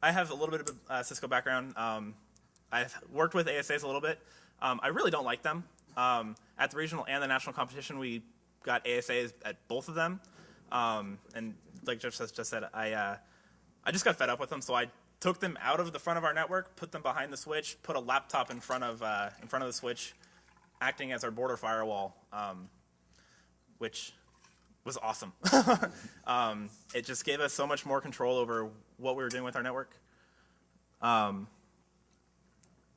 I have a little bit of a Cisco background. I've worked with ASAs a little bit. I really don't like them. At the regional and the national competition, we got ASAs at both of them. And like Jeff just said, I just got fed up with them, so I took them out of the front of our network, put them behind the switch, put a laptop in front of the switch, acting as our border firewall, which was awesome. It just gave us so much more control over what we were doing with our network.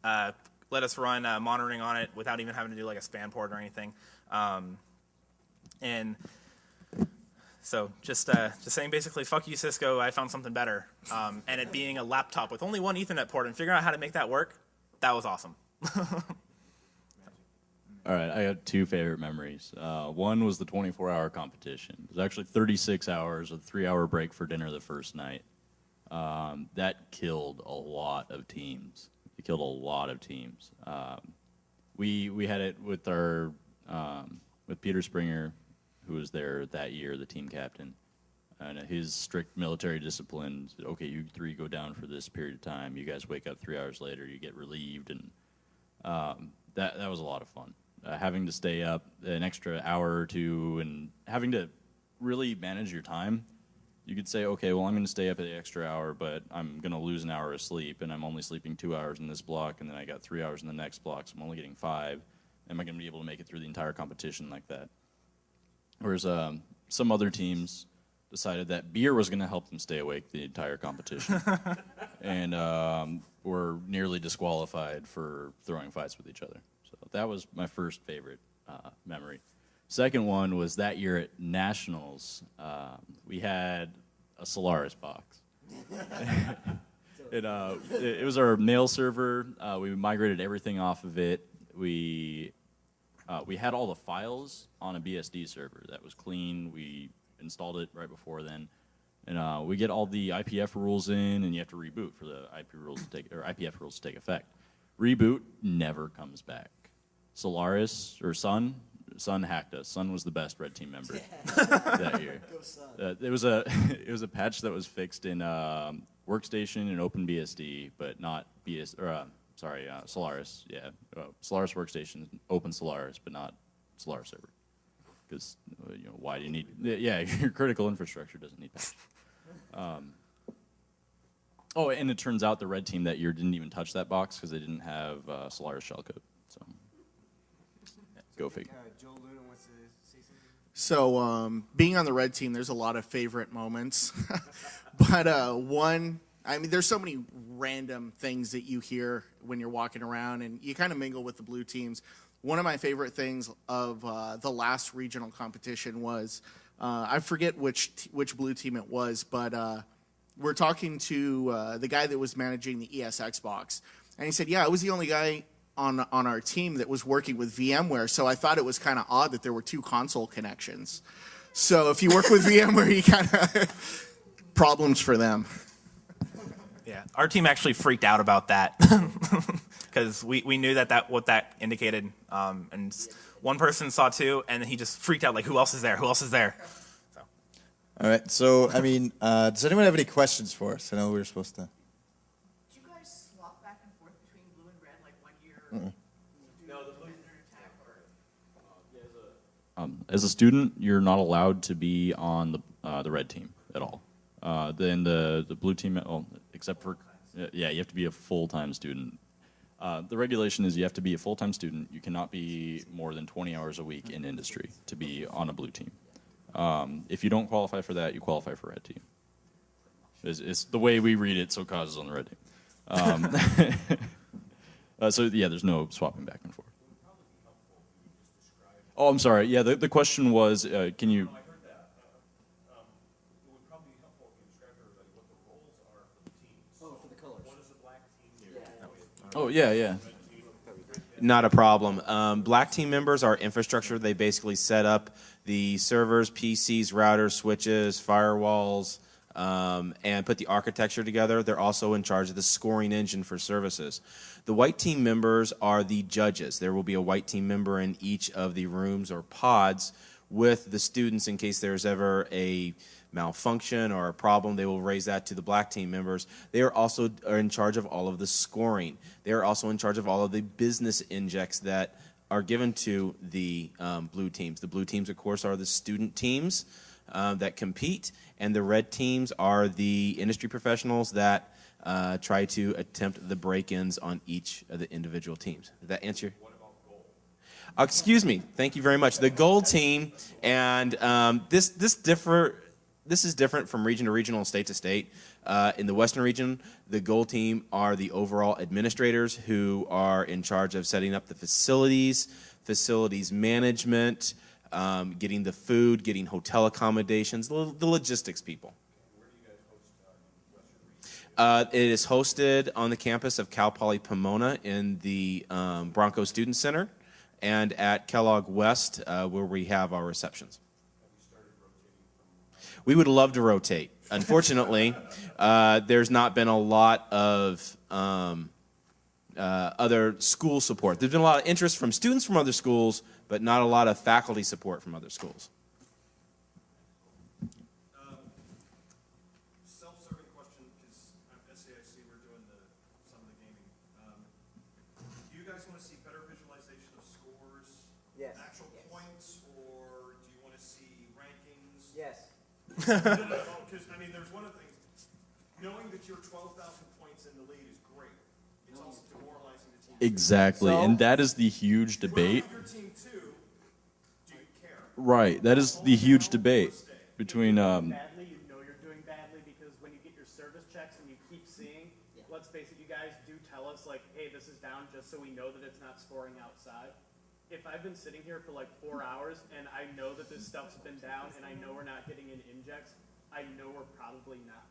Let us run monitoring on it without even having to do like a span port or anything. And so just saying basically, fuck you, Cisco, I found something better. And it being a laptop with only one Ethernet port and figuring out how to make that work, that was awesome. All right, I got two favorite memories. One was the 24-hour competition. It was actually 36 hours, a 3-hour break for dinner the first night. That killed a lot of teams. It killed a lot of teams. We had it with our with Peter Springer, who was there that year, the team captain, and his strict military discipline said, okay, you three go down for this period of time. You guys wake up 3 hours later, you get relieved, and that was a lot of fun. Having to stay up an extra hour or two and having to really manage your time. You could say, okay, well, I'm going to stay up an extra hour, but I'm going to lose an hour of sleep, and I'm only sleeping 2 hours in this block, and then I got 3 hours in the next block, so I'm only getting 5. Am I going to be able to make it through the entire competition like that? Whereas some other teams decided that beer was going to help them stay awake the entire competition, and were nearly disqualified for throwing fights with each other. So that was my first favorite memory. Second one was that year at Nationals. We had a Solaris box. It was our mail server. We migrated everything off of it. We had all the files on a BSD server that was clean. We installed it right before then, and we get all the IPF rules in, and you have to reboot for the IPF rules to take effect. Reboot never comes back. Solaris or Sun hacked us. Sun was the best red team member that year. Go Sun. It was a patch that was fixed in Workstation and OpenBSD, but not Solaris. Yeah, Solaris Workstation, Open Solaris, but not Solaris Server. Because why do you need? Yeah, your critical infrastructure doesn't need patch. Oh, and it turns out the red team that year didn't even touch that box because they didn't have Solaris shellcode. So go figure. Joe Luna wants to say something. So being on the red team, there's a lot of favorite moments. But there's so many random things that you hear when you're walking around, and you kind of mingle with the blue teams. One of my favorite things of the last regional competition was, I forget which blue team it was, but we're talking to the guy that was managing the ESX box. And he said, yeah, I was the only guy on our team that was working with VMware, so I thought it was kind of odd that there were 2 console connections. So if you work with VMware, you kind of problems for them. Yeah, our team actually freaked out about that because we knew what that indicated, and one person saw 2, and he just freaked out like, who else is there? Who else is there? So. All right, so does anyone have any questions for us? I know we were supposed to. Did you guys swap back and forth between blue and red like 1 year? No, the blue. As a student, you're not allowed to be on the red team at all. Then the blue team, except for, you have to be a full-time student. The regulation is you have to be a full-time student. You cannot be more than 20 hours a week in industry to be on a blue team. If you don't qualify for that, you qualify for red team. It's the way we read it, so Cause is on the red team. So yeah, there's no swapping back and forth. Oh, I'm sorry. Yeah, the question was, can you... Oh, yeah. Not a problem. Black team members are infrastructure. They basically set up the servers, PCs, routers, switches, firewalls, and put the architecture together. They're also in charge of the scoring engine for services. The white team members are the judges. There will be a white team member in each of the rooms or pods with the students in case there's ever a malfunction or a problem. They will raise that to the black team members. They are also in charge of all of the scoring. They are also in charge of all of the business injects that are given to the blue teams. The blue teams, of course, are the student teams that compete, and the red teams are the industry professionals that try to attempt the break-ins on each of the individual teams. Did that answer? What about gold? Excuse me. Thank you very much. The gold team, and this is different from region to regional and state to state. In the Western region, the gold team are the overall administrators who are in charge of setting up the facilities management, getting the food, getting hotel accommodations, the logistics people. Where do you guys host Western region? It is hosted on the campus of Cal Poly Pomona in the Bronco Student Center and at Kellogg West where we have our receptions. We would love to rotate. Unfortunately, there's not been a lot of other school support. There's been a lot of interest from students from other schools, but not a lot of faculty support from other schools. Self-serving question, because at SAIC we're doing some of the gaming. Do you guys want to see better visualization of scores, Yes. actual points, or do you want to see rankings? Yes. Because, I mean, there's one of the things, knowing that you're 12,000 points in the lead is great. It's also demoralizing the team. Exactly, So- and that is the huge debate. Well, if you're team 2, do you care? Right, that is the huge debate between. Badly, you know you're doing badly because when you get your service checks and you keep seeing, let's face it, you guys do tell us like, hey, this is down just so we know that it's not scoring outside. If I've been sitting here for like 4 hours and I know that this stuff's been down and I know we're not getting in injects, I know we're probably not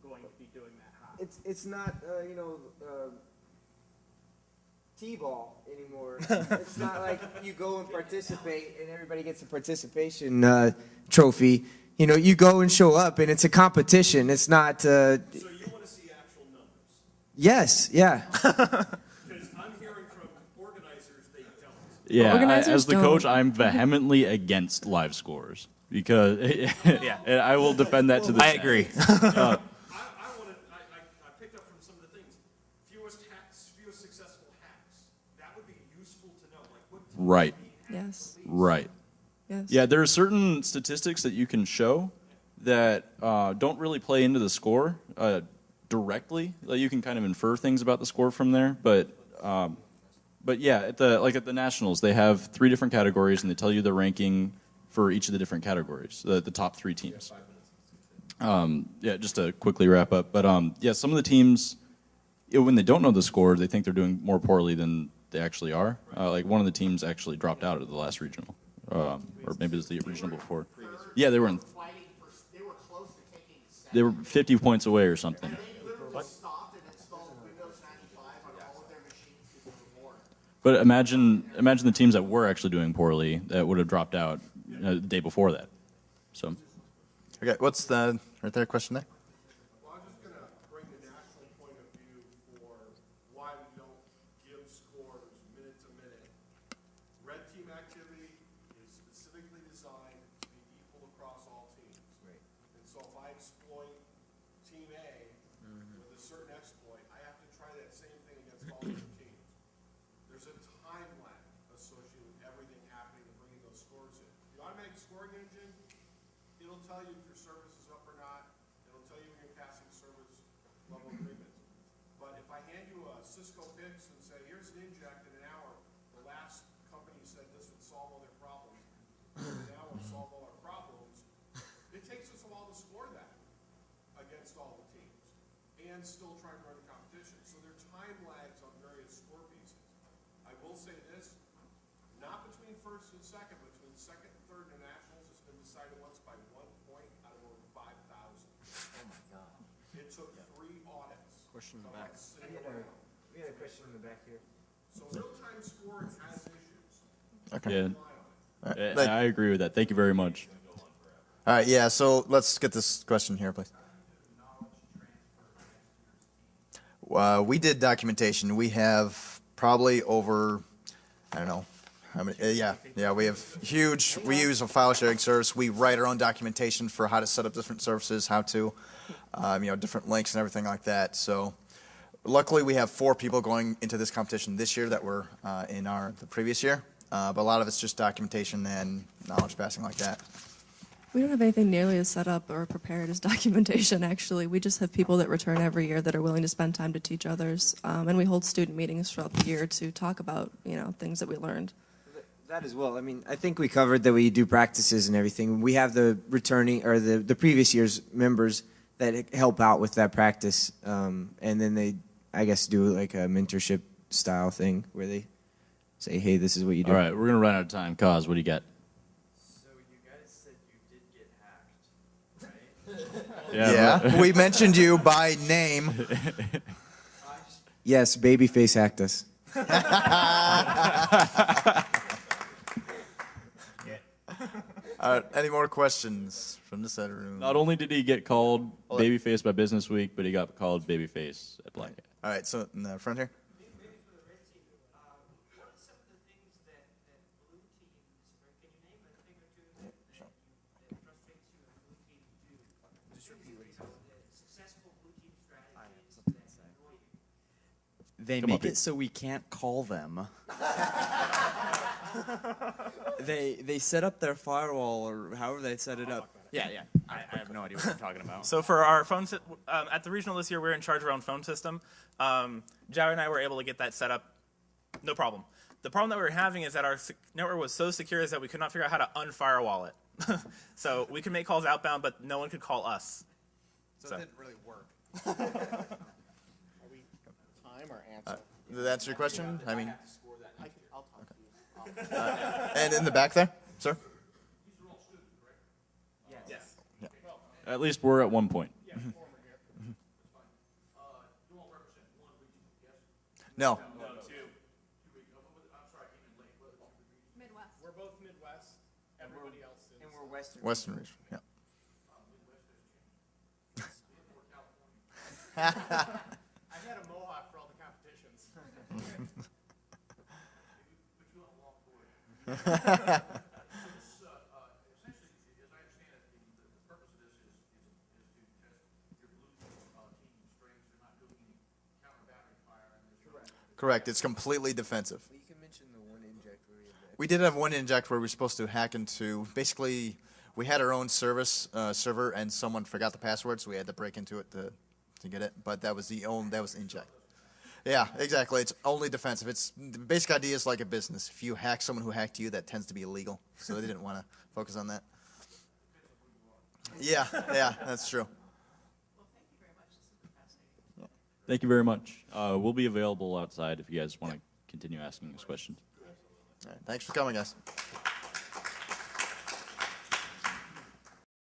going to be doing that hot. It's not T-ball anymore. It's not like you go and participate and everybody gets a participation trophy. You know, you go and show up and it's a competition. It's not. So you want to see actual numbers? Yes. Yeah. Because I'm hearing from organizers they don't. Yeah, Organizers as the don't. coach, I'm vehemently against live scores because and I will defend that to the. I agree. I picked up from some of the things. Fewest successful hacks. That would be useful to know. Like what Right. Yes. Right. Yes. Yeah, there are certain statistics that you can show that don't really play into the score directly. Like you can kind of infer things about the score from there, but yeah, at the nationals, they have 3 different categories, and they tell you the ranking for each of the different categories, the top 3 teams. Yeah, just to quickly wrap up, but yeah, some of the teams, when they don't know the score, they think they're doing more poorly than they actually are. Like one of the teams actually dropped out of the last regional, or maybe it was the regional before. Yeah, they were in. They were close to taking second. They were 50 points away or something. They literally stopped and installed Windows 95 on all of their machines because they were bored. But imagine the teams that were actually doing poorly that would have dropped out the day before that. So. Okay, what's the right there question there? Well, I'm just going to bring the national point of view for why we don't give scores minute to minute. Red team activity is specifically designed to be equal across all teams. Right. And so if I exploit team A with a certain exploit, I have to try that same thing against all other teams. There's a time lag associated with everything happening and bringing those scores in. The automatic scoring engine, it'll tell you if your service is up or not. It'll tell you when you're passing service level agreements. But if I hand you a Cisco Pix and say, here's an inject in an hour, the last company said this would solve all their problems, and now we'll solve all our problems, it takes us a while to score that against all the teams and still try to run the competition. So there are time lags on various score pieces. I will say this, not between first and second, but between second and third in the nationals, it's been decided once by 1 point out of over 5,000. Oh my God. It took 3 audits. Question in the of back. a single round. We got a question in the back here. So real-time scoring has issues. Yeah, All right, I agree with that. Thank you very much. all right, yeah, so let's get this question here, please. We did documentation. We have probably over, I don't know, Yeah, we have huge, we use a file sharing service. We write our own documentation for how to set up different services, how to, different links and everything like that. So luckily we have 4 people going into this competition this year that were in the previous year. But a lot of it's just documentation and knowledge passing like that. We don't have anything nearly as set up or prepared as documentation, actually. We just have people that return every year that are willing to spend time to teach others. And we hold student meetings throughout the year to talk about, things that we learned. That as well. I mean, I think we covered that we do practices and everything. We have the returning or the previous year's members that help out with that practice. And then they, I guess, do like a mentorship style thing where they say, hey, this is what you do. All right, we're going to run out of time. Cause, what do you got? Yeah, we mentioned you by name. Yes, Babyface hacked us. Any more questions from this side of the room? Not only did he get called Babyface by Business Week, but he got called Babyface at Blackout. All right, so in the front here. They make it so we can't call them. They set up their firewall or however they set it up. Yeah. I have no idea what you're talking about. So for our phone, at the regional this year, we're in charge of our own phone system. Joey and I were able to get that set up, no problem. The problem that we were having is that our network was so secure is that we could not figure out how to unfirewall it. So we could make calls outbound, but no one could call us. So it didn't really work. Time or answer? Did that answer your question? I mean, I'll talk to you. and in the back there, sir? Yes. Yeah. At least we're at one point. No. Midwest. We're both Midwest. Everybody else is. And we're Western. Western region, yeah. I had a mohawk for all the competitions. Correct, it's completely defensive. You can mention the one inject where We did have one inject where we were supposed to hack into, basically, we had our own server and someone forgot the password, so we had to break into it to get it, but that was inject. Yeah, exactly. It's only defensive. The basic idea is like a business. If you hack someone who hacked you, that tends to be illegal. So they didn't want to focus on that. Yeah, that's true. Well, thank you very much. This has been fascinating. Thank you very much. We'll be available outside if you guys want to continue asking us questions. All right, thanks for coming, guys.